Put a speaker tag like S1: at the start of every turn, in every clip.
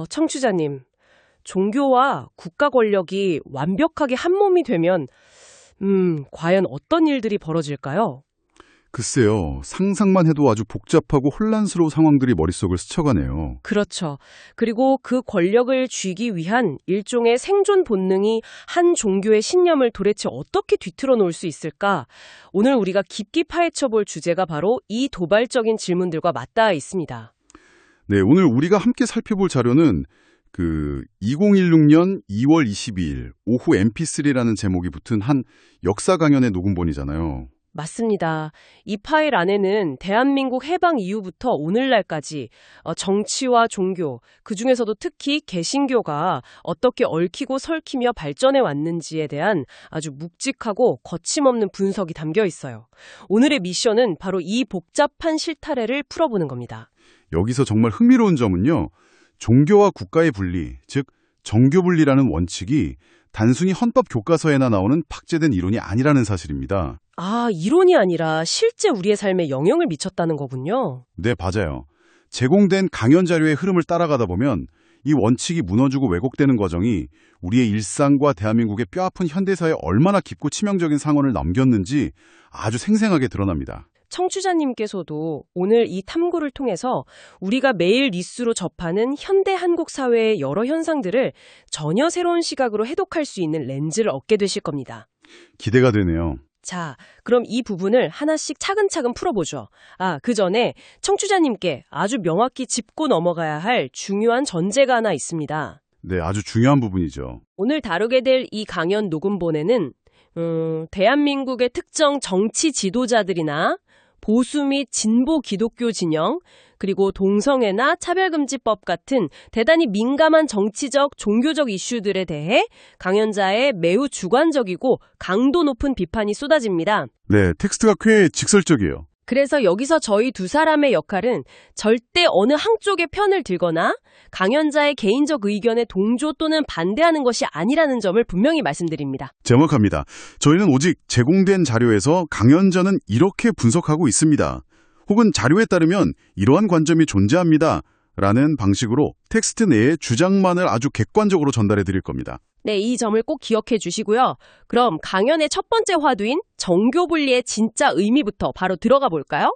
S1: 청취자님, 종교와 국가 권력이 완벽하게 한 몸이 되면 과연 어떤 일들이 벌어질까요?
S2: 글쎄요, 상상만 해도 아주 복잡하고 혼란스러운 상황들이 머릿속을 스쳐가네요.
S1: 그렇죠. 그리고 그 권력을 쥐기 위한 일종의 생존 본능이 한 종교의 신념을 도대체 어떻게 뒤틀어 놓을 수 있을까? 오늘 우리가 깊이 파헤쳐 볼 주제가 바로 이 도발적인 질문들과 맞닿아 있습니다.
S2: 네, 오늘 우리가 함께 살펴볼 자료는 2016년 2월 22일 오후 mp3라는 제목이 붙은 한 역사 강연의 녹음본이잖아요.
S1: 맞습니다. 이 파일 안에는 대한민국 해방 이후부터 오늘날까지 정치와 종교, 그중에서도 특히 개신교가 어떻게 얽히고 설키며 발전해 왔는지에 대한 아주 묵직하고 거침없는 분석이 담겨 있어요. 오늘의 미션은 바로 이 복잡한 실타래를 풀어보는 겁니다.
S2: 여기서 정말 흥미로운 점은요, 종교와 국가의 분리, 즉 정교 분리라는 원칙이 단순히 헌법 교과서에나 나오는 박제된 이론이 아니라는 사실입니다.
S1: 아, 이론이 아니라 실제 우리의 삶에 영향을 미쳤다는 거군요.
S2: 네, 맞아요. 제공된 강연 자료의 흐름을 따라가다 보면 이 원칙이 무너지고 왜곡되는 과정이 우리의 일상과 대한민국의 뼈아픈 현대사에 얼마나 깊고 치명적인 상흔을 남겼는지 아주 생생하게 드러납니다.
S1: 청취자님께서도 오늘 이 탐구를 통해서 우리가 매일 뉴스로 접하는 현대 한국 사회의 여러 현상들을 전혀 새로운 시각으로 해독할 수 있는 렌즈를 얻게 되실 겁니다.
S2: 기대가 되네요.
S1: 자, 그럼 이 부분을 하나씩 차근차근 풀어보죠. 그 전에 청취자님께 아주 명확히 짚고 넘어가야 할 중요한 전제가 하나 있습니다.
S2: 네, 아주 중요한 부분이죠.
S1: 오늘 다루게 될 이 강연 녹음본에는 대한민국의 특정 정치 지도자들이나 보수 및 진보 기독교 진영, 그리고 동성애나 차별금지법 같은 대단히 민감한 정치적, 종교적 이슈들에 대해 강연자의 매우 주관적이고 강도 높은 비판이 쏟아집니다.
S2: 네, 텍스트가 꽤 직설적이에요.
S1: 그래서 여기서 저희 두 사람의 역할은 절대 어느 한쪽의 편을 들거나 강연자의 개인적 의견에 동조 또는 반대하는 것이 아니라는 점을 분명히 말씀드립니다.
S2: 정확합니다. 저희는 오직 제공된 자료에서 강연자는 이렇게 분석하고 있습니다. 혹은 자료에 따르면 이러한 관점이 존재합니다. 라는 방식으로 텍스트 내에 주장만을 아주 객관적으로 전달해 드릴 겁니다.
S1: 네, 이 점을 꼭 기억해 주시고요. 그럼 강연의 첫 번째 화두인 정교 분리의 진짜 의미부터 바로 들어가 볼까요?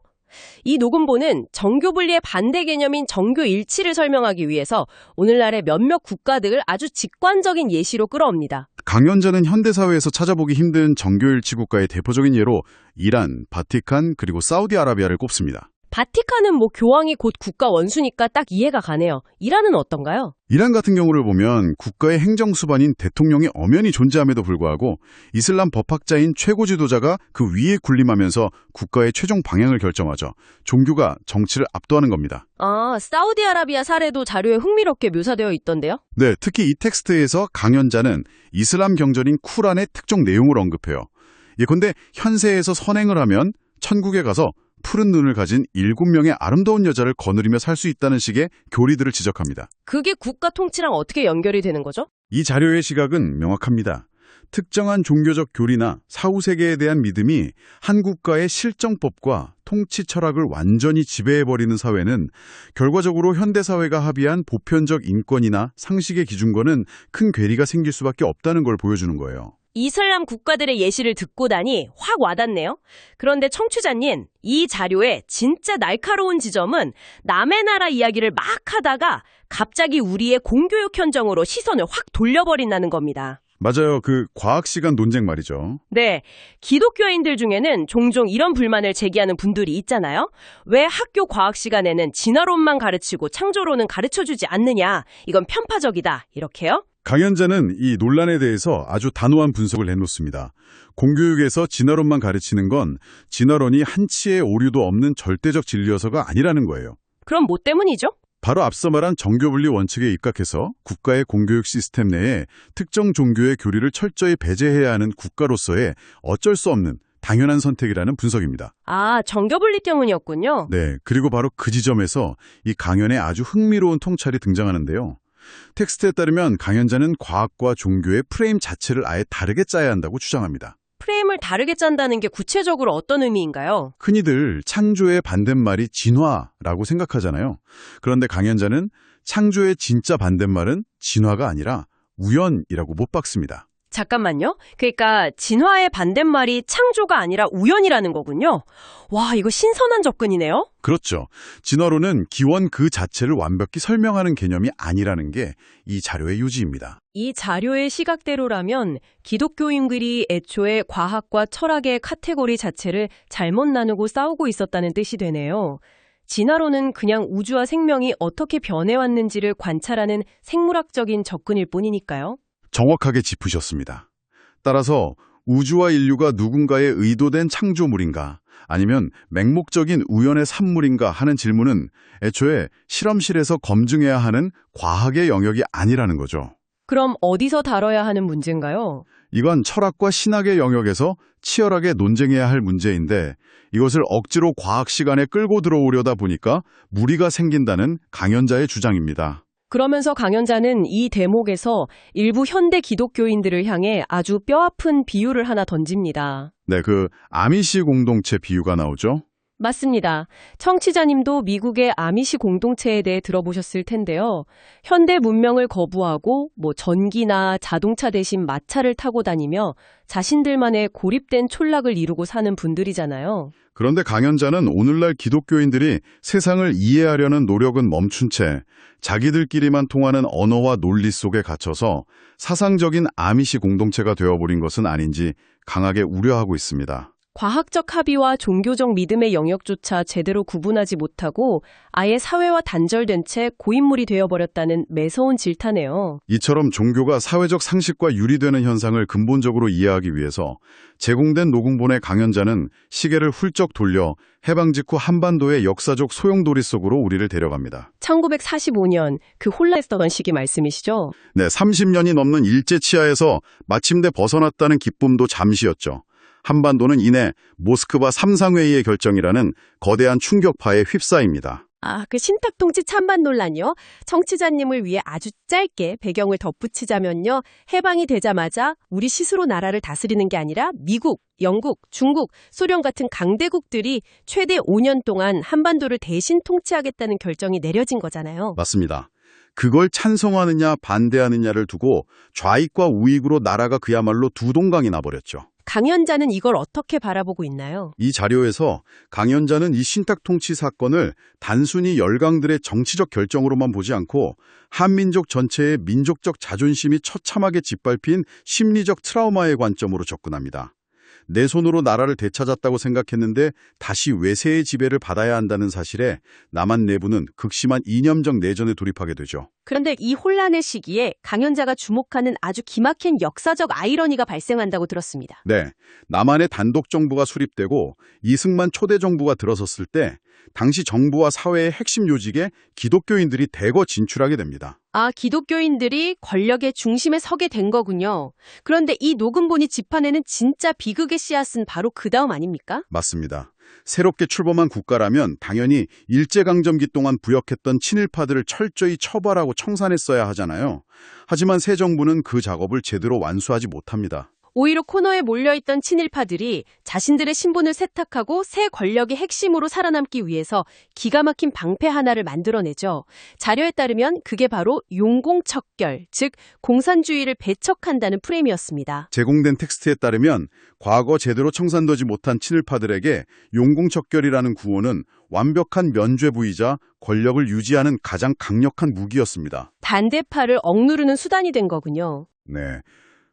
S1: 이 녹음본은 정교 분리의 반대 개념인 정교 일치를 설명하기 위해서 오늘날의 몇몇 국가들을 아주 직관적인 예시로 끌어옵니다.
S2: 강연자는 현대사회에서 찾아보기 힘든 정교일치 국가의 대표적인 예로 이란, 바티칸, 그리고 사우디아라비아를 꼽습니다.
S1: 바티칸은 교황이 곧 국가 원수니까 딱 이해가 가네요. 이란은 어떤가요?
S2: 이란 같은 경우를 보면 국가의 행정수반인 대통령이 엄연히 존재함에도 불구하고 이슬람 법학자인 최고 지도자가 그 위에 군림하면서 국가의 최종 방향을 결정하죠. 종교가 정치를 압도하는 겁니다.
S1: 사우디아라비아 사례도 자료에 흥미롭게 묘사되어 있던데요?
S2: 네, 특히 이 텍스트에서 강연자는 이슬람 경전인 쿠란의 특정 내용을 언급해요. 예컨대 현세에서 선행을 하면 천국에 가서 푸른 눈을 가진 7명의 아름다운 여자를 거느리며 살 수 있다는 식의 교리들을 지적합니다.
S1: 그게 국가 통치랑 어떻게 연결이 되는 거죠?
S2: 이 자료의 시각은 명확합니다. 특정한 종교적 교리나 사후세계에 대한 믿음이 한 국가의 실정법과 통치 철학을 완전히 지배해버리는 사회는 결과적으로 현대사회가 합의한 보편적 인권이나 상식의 기준과는 큰 괴리가 생길 수밖에 없다는 걸 보여주는 거예요.
S1: 이슬람 국가들의 예시를 듣고 나니 확 와닿네요. 그런데 청취자님, 이 자료의 진짜 날카로운 지점은 남의 나라 이야기를 막 하다가 갑자기 우리의 공교육 현정으로 시선을 확 돌려버린다는 겁니다.
S2: 맞아요. 과학시간 논쟁 말이죠.
S1: 네, 기독교인들 중에는 종종 이런 불만을 제기하는 분들이 있잖아요. 왜 학교 과학 시간에는 진화론만 가르치고 창조론은 가르쳐주지 않느냐, 이건 편파적이다, 이렇게요?
S2: 강연자는 이 논란에 대해서 아주 단호한 분석을 내놓습니다. 공교육에서 진화론만 가르치는 건 진화론이 한치의 오류도 없는 절대적 진리여서가 아니라는 거예요.
S1: 그럼 뭐 때문이죠?
S2: 바로 앞서 말한 정교분리 원칙에 입각해서 국가의 공교육 시스템 내에 특정 종교의 교리를 철저히 배제해야 하는 국가로서의 어쩔 수 없는 당연한 선택이라는 분석입니다.
S1: 정교분리 때문이었군요.
S2: 네, 그리고 바로 그 지점에서 이 강연에 아주 흥미로운 통찰이 등장하는데요. 텍스트에 따르면 강연자는 과학과 종교의 프레임 자체를 아예 다르게 짜야 한다고 주장합니다.
S1: 프레임을 다르게 짠다는 게 구체적으로 어떤 의미인가요?
S2: 흔히들 창조의 반대말이 진화라고 생각하잖아요. 그런데 강연자는 창조의 진짜 반대말은 진화가 아니라 우연이라고 못 박습니다.
S1: 잠깐만요. 그러니까 진화의 반대말이 창조가 아니라 우연이라는 거군요. 와, 이거 신선한 접근이네요.
S2: 그렇죠. 진화론은 기원 그 자체를 완벽히 설명하는 개념이 아니라는 게 이 자료의 요지입니다.
S1: 이 자료의 시각대로라면 기독교인들이 애초에 과학과 철학의 카테고리 자체를 잘못 나누고 싸우고 있었다는 뜻이 되네요. 진화론은 그냥 우주와 생명이 어떻게 변해왔는지를 관찰하는 생물학적인 접근일 뿐이니까요.
S2: 정확하게 짚으셨습니다. 따라서 우주와 인류가 누군가의 의도된 창조물인가 아니면 맹목적인 우연의 산물인가 하는 질문은 애초에 실험실에서 검증해야 하는 과학의 영역이 아니라는 거죠.
S1: 그럼 어디서 다뤄야 하는 문제인가요?
S2: 이건 철학과 신학의 영역에서 치열하게 논쟁해야 할 문제인데 이것을 억지로 과학 시간에 끌고 들어오려다 보니까 무리가 생긴다는 강연자의 주장입니다.
S1: 그러면서 강연자는 이 대목에서 일부 현대 기독교인들을 향해 아주 뼈아픈 비유를 하나 던집니다.
S2: 네, 그 아미시 공동체 비유가 나오죠.
S1: 맞습니다. 청취자님도 미국의 아미시 공동체에 대해 들어보셨을 텐데요. 현대 문명을 거부하고 전기나 자동차 대신 마차를 타고 다니며 자신들만의 고립된 촌락을 이루고 사는 분들이잖아요.
S2: 그런데 강연자는 오늘날 기독교인들이 세상을 이해하려는 노력은 멈춘 채 자기들끼리만 통하는 언어와 논리 속에 갇혀서 사상적인 아미시 공동체가 되어버린 것은 아닌지 강하게 우려하고 있습니다.
S1: 과학적 합의와 종교적 믿음의 영역조차 제대로 구분하지 못하고 아예 사회와 단절된 채 고인물이 되어버렸다는 매서운 질타네요.
S2: 이처럼 종교가 사회적 상식과 유리되는 현상을 근본적으로 이해하기 위해서 제공된 녹음본의 강연자는 시계를 훌쩍 돌려 해방 직후 한반도의 역사적 소용돌이 속으로 우리를 데려갑니다.
S1: 1945년 그 혼란했던 시기 말씀이시죠?
S2: 네, 30년이 넘는 일제 치하에서 마침내 벗어났다는 기쁨도 잠시였죠. 한반도는 이내 모스크바 3상회의의 결정이라는 거대한 충격파에 휩싸입니다.
S1: 그 신탁통치 찬반 논란이요. 청취자님을 위해 아주 짧게 배경을 덧붙이자면요. 해방이 되자마자 우리 스스로 나라를 다스리는 게 아니라 미국, 영국, 중국, 소련 같은 강대국들이 최대 5년 동안 한반도를 대신 통치하겠다는 결정이 내려진 거잖아요.
S2: 맞습니다. 그걸 찬성하느냐 반대하느냐를 두고 좌익과 우익으로 나라가 그야말로 두 동강이 나버렸죠.
S1: 강연자는 이걸 어떻게 바라보고 있나요?
S2: 이 자료에서 강연자는 이 신탁통치 사건을 단순히 열강들의 정치적 결정으로만 보지 않고 한민족 전체의 민족적 자존심이 처참하게 짓밟힌 심리적 트라우마의 관점으로 접근합니다. 내 손으로 나라를 되찾았다고 생각했는데 다시 외세의 지배를 받아야 한다는 사실에 남한 내부는 극심한 이념적 내전에 돌입하게 되죠.
S1: 그런데 이 혼란의 시기에 강연자가 주목하는 아주 기막힌 역사적 아이러니가 발생한다고 들었습니다.
S2: 네, 남한의 단독 정부가 수립되고 이승만 초대 정부가 들어섰을 때 당시 정부와 사회의 핵심 요직에 기독교인들이 대거 진출하게 됩니다.
S1: 기독교인들이 권력의 중심에 서게 된 거군요. 그런데 이 녹음본이 짚어내는 진짜 비극의 씨앗은 바로 그 다음 아닙니까?
S2: 맞습니다. 새롭게 출범한 국가라면 당연히 일제강점기 동안 부역했던 친일파들을 철저히 처벌하고 청산했어야 하잖아요. 하지만 새 정부는 그 작업을 제대로 완수하지 못합니다.
S1: 오히려 코너에 몰려있던 친일파들이 자신들의 신분을 세탁하고 새 권력의 핵심으로 살아남기 위해서 기가 막힌 방패 하나를 만들어내죠. 자료에 따르면 그게 바로 용공척결, 즉 공산주의를 배척한다는 프레임이었습니다.
S2: 제공된 텍스트에 따르면 과거 제대로 청산되지 못한 친일파들에게 용공척결이라는 구호는 완벽한 면죄부이자 권력을 유지하는 가장 강력한 무기였습니다.
S1: 반대파를 억누르는 수단이 된 거군요.
S2: 네.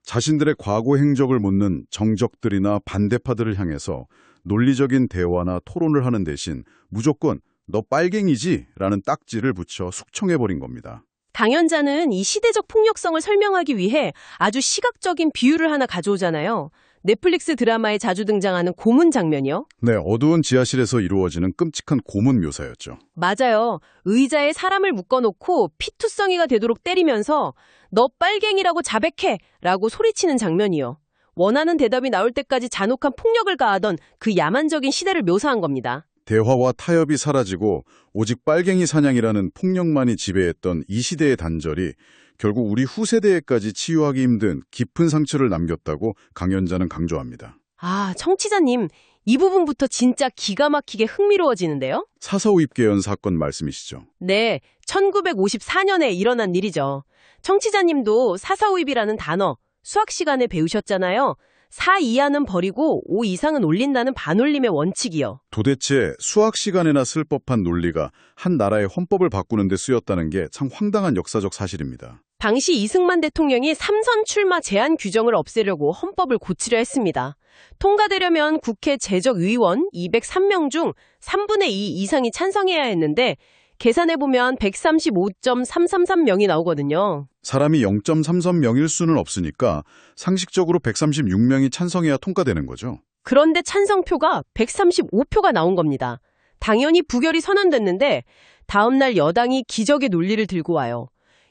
S2: 자신들의 과거 행적을 묻는 정적들이나 반대파들을 향해서 논리적인 대화나 토론을 하는 대신 무조건 너 빨갱이지? 라는 딱지를 붙여 숙청해버린 겁니다.
S1: 강연자는 이 시대적 폭력성을 설명하기 위해 아주 시각적인 비유를 하나 가져오잖아요. 넷플릭스 드라마에 자주 등장하는 고문 장면이요.
S2: 네, 어두운 지하실에서 이루어지는 끔찍한 고문 묘사였죠.
S1: 맞아요. 의자에 사람을 묶어놓고 피투성이가 되도록 때리면서 너 빨갱이라고 자백해! 라고 소리치는 장면이요. 원하는 대답이 나올 때까지 잔혹한 폭력을 가하던 그 야만적인 시대를 묘사한 겁니다.
S2: 대화와 타협이 사라지고 오직 빨갱이 사냥이라는 폭력만이 지배했던 이 시대의 단절이 결국 우리 후세대에까지 치유하기 힘든 깊은 상처를 남겼다고 강연자는 강조합니다.
S1: 아, 청취자님, 이 부분부터 진짜 기가 막히게 흥미로워지는데요?
S2: 사서우입 개헌 사건 말씀이시죠?
S1: 네, 1954년에 일어난 일이죠. 청취자님도 사사오입이라는 단어 수학 시간에 배우셨잖아요. 4 이하는 버리고 5 이상은 올린다는 반올림의 원칙이요.
S2: 도대체 수학 시간에나 쓸 법한 논리가 한 나라의 헌법을 바꾸는 데 쓰였다는 게 참 황당한 역사적 사실입니다.
S1: 당시 이승만 대통령이 3선 출마 제한 규정을 없애려고 헌법을 고치려 했습니다. 통과되려면 국회 재적의원 203명 중 3분의 2 이상이 찬성해야 했는데 계산해보면 135.333명이 나오거든요.
S2: 사람이 0.33명일 수는 없으니까 상식적으로 136명이 찬성해야 통과되는 거죠.
S1: 그런데 찬성표가 135표가 나온 겁니다. 당연히 부결이 선언됐는데 다음날 여당이 기적의 논리를 들고 와요.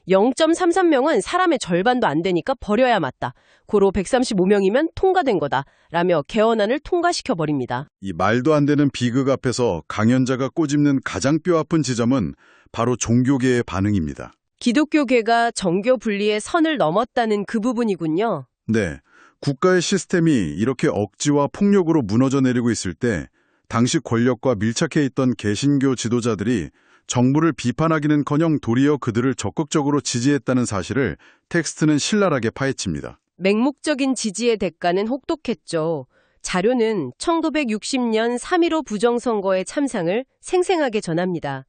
S1: 0.33명은 사람의 절반도 안 되니까 버려야 맞다. 고로 135명이면 통과된 거다. 라며 개헌안을 통과시켜버립니다.
S2: 이 말도 안 되는 비극 앞에서 강연자가 꼬집는 가장 뼈아픈 지점은 바로 종교계의 반응입니다.
S1: 기독교계가 정교 분리의 선을 넘었다는 그 부분이군요.
S2: 네, 국가의 시스템이 이렇게 억지와 폭력으로 무너져 내리고 있을 때 당시 권력과 밀착해 있던 개신교 지도자들이 정부를 비판하기는커녕 도리어 그들을 적극적으로 지지했다는 사실을 텍스트는 신랄하게 파헤칩니다.
S1: 맹목적인 지지의 대가는 혹독했죠. 자료는 1960년 3.15 부정선거의 참상을 생생하게 전합니다.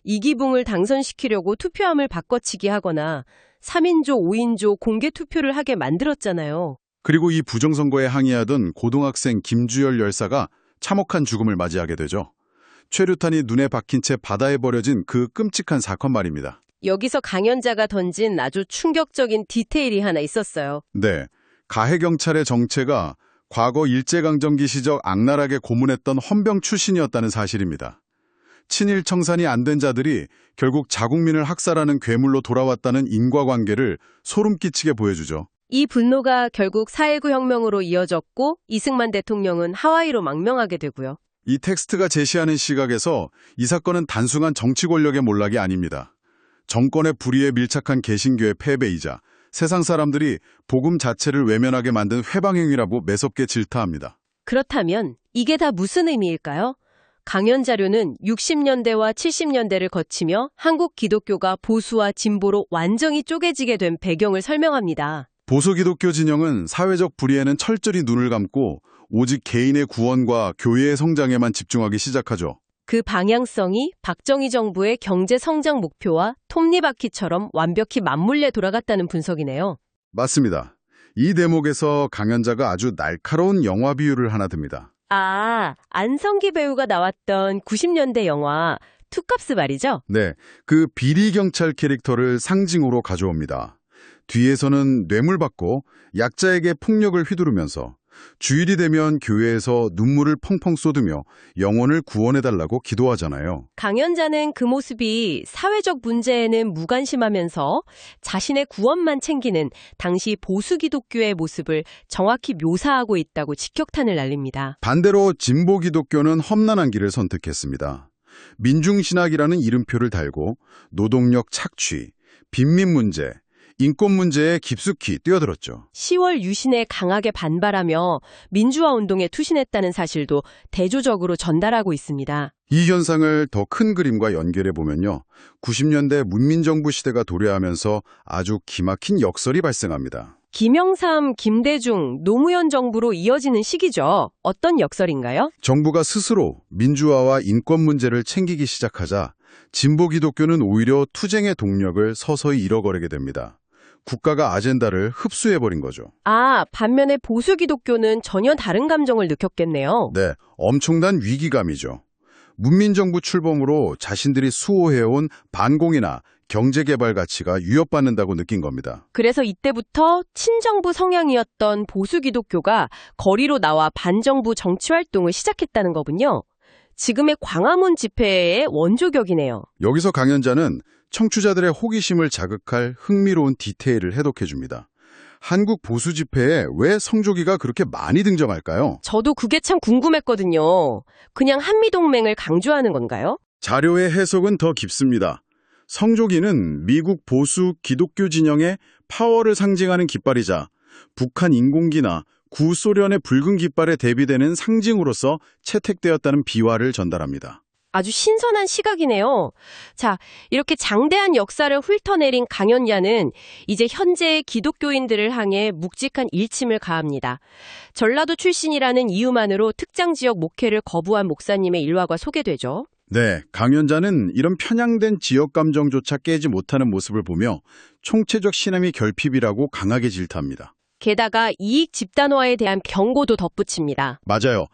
S1: 이기붕을 당선시키려고 투표함을 바꿔치기 하거나 3인조, 5인조 공개 투표를 하게 만들었잖아요.
S2: 그리고 이 부정선거에 항의하던 고등학생 김주열 열사가 참혹한 죽음을 맞이하게 되죠. 최루탄이 눈에 박힌 채 바다에 버려진 그 끔찍한 사건 말입니다.
S1: 여기서 강연자가 던진 아주 충격적인 디테일이 하나 있었어요.
S2: 네, 가해경찰의 정체가 과거 일제강점기 시절 악랄하게 고문했던 헌병 출신이었다는 사실입니다. 친일 청산이 안 된 자들이 결국 자국민을 학살하는 괴물로 돌아왔다는 인과관계를 소름 끼치게 보여주죠.
S1: 이 분노가 결국 4.19 혁명으로 이어졌고 이승만 대통령은 하와이로 망명하게 되고요.
S2: 이 텍스트가 제시하는 시각에서 이 사건은 단순한 정치 권력의 몰락이 아닙니다. 정권의 불의에 밀착한 개신교의 패배이자 세상 사람들이 복음 자체를 외면하게 만든 회방행위라고 매섭게 질타합니다.
S1: 그렇다면 이게 다 무슨 의미일까요? 강연 자료는 60년대와 70년대를 거치며 한국 기독교가 보수와 진보로 완전히 쪼개지게 된 배경을 설명합니다.
S2: 보수 기독교 진영은 사회적 불의에는 철저히 눈을 감고 오직 개인의 구원과 교회의 성장에만 집중하기 시작하죠.
S1: 그 방향성이 박정희 정부의 경제 성장 목표와 톱니바퀴처럼 완벽히 맞물려 돌아갔다는 분석이네요.
S2: 맞습니다. 이 대목에서 강연자가 아주 날카로운 영화 비유를 하나 듭니다.
S1: 아, 안성기 배우가 나왔던 90년대 영화 투캅스 말이죠?
S2: 네, 그 비리 경찰 캐릭터를 상징으로 가져옵니다. 뒤에서는 뇌물받고 약자에게 폭력을 휘두르면서 주일이 되면 교회에서 눈물을 펑펑 쏟으며 영혼을 구원해달라고 기도하잖아요.
S1: 강연자는 그 모습이 사회적 문제에는 무관심하면서 자신의 구원만 챙기는 당시 보수 기독교의 모습을 정확히 묘사하고 있다고 직격탄을 날립니다.
S2: 반대로 진보 기독교는 험난한 길을 선택했습니다. 민중신학이라는 이름표를 달고 노동력 착취, 빈민 문제, 인권 문제에 깊숙이 뛰어들었죠.
S1: 10월 유신에 강하게 반발하며 민주화 운동에 투신했다는 사실도 대조적으로 전달하고 있습니다.
S2: 이 현상을 더 큰 그림과 연결해 보면요. 90년대 문민정부 시대가 도래하면서 아주 기막힌 역설이 발생합니다.
S1: 김영삼, 김대중, 노무현 정부로 이어지는 시기죠. 어떤 역설인가요?
S2: 정부가 스스로 민주화와 인권 문제를 챙기기 시작하자 진보 기독교는 오히려 투쟁의 동력을 서서히 잃어버리게 됩니다. 국가가 아젠다를 흡수해버린 거죠.
S1: 아, 반면에 보수 기독교는 전혀 다른 감정을 느꼈겠네요.
S2: 네, 엄청난 위기감이죠. 문민정부 출범으로 자신들이 수호해온 반공이나 경제개발 가치가 위협받는다고 느낀 겁니다.
S1: 그래서 이때부터 친정부 성향이었던 보수 기독교가 거리로 나와 반정부 정치활동을 시작했다는 거군요. 지금의 광화문 집회의 원조격이네요.
S2: 여기서 강연자는 청취자들의 호기심을 자극할 흥미로운 디테일을 해독해줍니다. 한국 보수 집회에 왜 성조기가 그렇게 많이 등장할까요?
S1: 저도 그게 참 궁금했거든요. 그냥 한미동맹을 강조하는 건가요?
S2: 자료의 해석은 더 깊습니다. 성조기는 미국 보수 기독교 진영의 파워를 상징하는 깃발이자 북한 인공기나 구소련의 붉은 깃발에 대비되는 상징으로서 채택되었다는 비화를 전달합니다.
S1: 아주 신선한 시각이네요. 자, 이렇게 장대한 역사를 훑어내린 강연야는 이제 현재의 기독교인들을 향해 묵직한 일침을 가합니다. 전라도 출신이라는 이유만으로 특정 지역 목회를 거부한 목사님의 일화가 소개되죠.
S2: 네, 강연자는 이런 편향된 지역 감정조차 깨지 못하는 모습을 보며 총체적 신앙의 결핍이라고 강하게 질타합니다.
S1: 게다가 이익 집단화에 대한 경고도 덧붙입니다.
S2: 맞아요.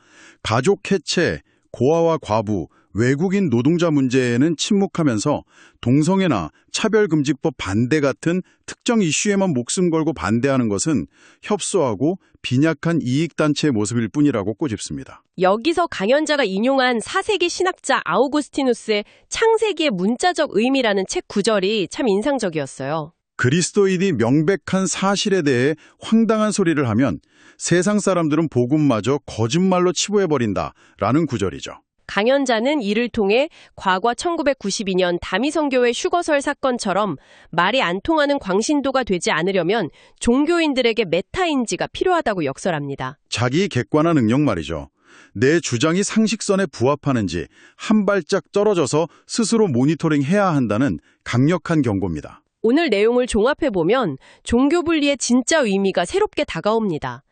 S2: 가족 해체, 고아와 과부, 외국인 노동자 문제에는 침묵하면서 동성애나 차별금지법 반대 같은 특정 이슈에만 목숨 걸고 반대하는 것은 협소하고 빈약한 이익단체의 모습일 뿐이라고 꼬집습니다.
S1: 여기서 강연자가 인용한 4세기 신학자 아우구스티누스의 창세기의 문자적 의미라는 책 구절이 참 인상적이었어요.
S2: 그리스도인이 명백한 사실에 대해 황당한 소리를 하면 세상 사람들은 복음마저 거짓말로 치부해버린다라는 구절이죠.
S1: 강연자는 이를 통해 과거 1992년 다미성교회 휴거설 사건처럼 말이 안 통하는 광신도가 되지 않으려면 종교인들에게 메타인지가 필요하다고 역설합니다.
S2: 자기 객관화 능력 말이죠. 내 주장이 상식선에 부합하는지 한 발짝 떨어져서 스스로 모니터링해야 한다는 강력한 경고입니다.
S1: 오늘 내용을 종합해보면 종교 분리의 진짜 의미가 새롭게 다가옵니다.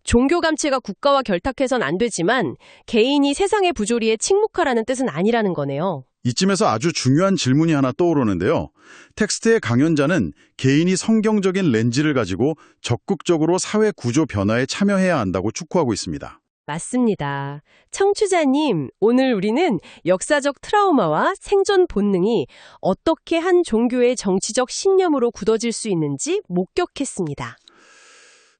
S1: 종교 감체가 국가와 결탁해선 안 되지만 개인이 세상의 부조리에 침묵하라는 뜻은 아니라는 거네요.
S2: 이쯤에서 아주 중요한 질문이 하나 떠오르는데요. 텍스트의 강연자는 개인이 성경적인 렌즈를 가지고 적극적으로 사회 구조 변화에 참여해야 한다고 촉구하고 있습니다.
S1: 맞습니다. 청취자님, 오늘 우리는 역사적 트라우마와 생존 본능이 어떻게 한 종교의 정치적 신념으로 굳어질 수 있는지 목격했습니다.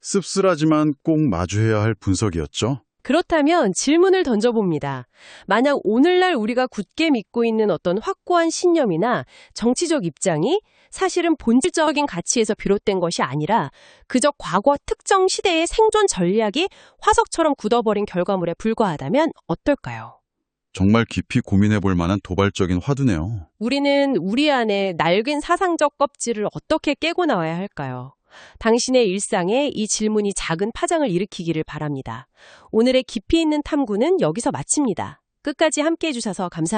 S2: 씁쓸하지만 꼭 마주해야 할 분석이었죠.
S1: 그렇다면 질문을 던져봅니다. 만약 오늘날 우리가 굳게 믿고 있는 어떤 확고한 신념이나 정치적 입장이 사실은 본질적인 가치에서 비롯된 것이 아니라 그저 과거 특정 시대의 생존 전략이 화석처럼 굳어버린 결과물에 불과하다면 어떨까요?
S2: 정말 깊이 고민해볼 만한 도발적인 화두네요.
S1: 우리는 우리 안에 낡은 사상적 껍질을 어떻게 깨고 나와야 할까요? 당신의 일상에 이 질문이 작은 파장을 일으키기를 바랍니다. 오늘의 깊이 있는 탐구는 여기서 마칩니다. 끝까지 함께해 주셔서 감사합니다.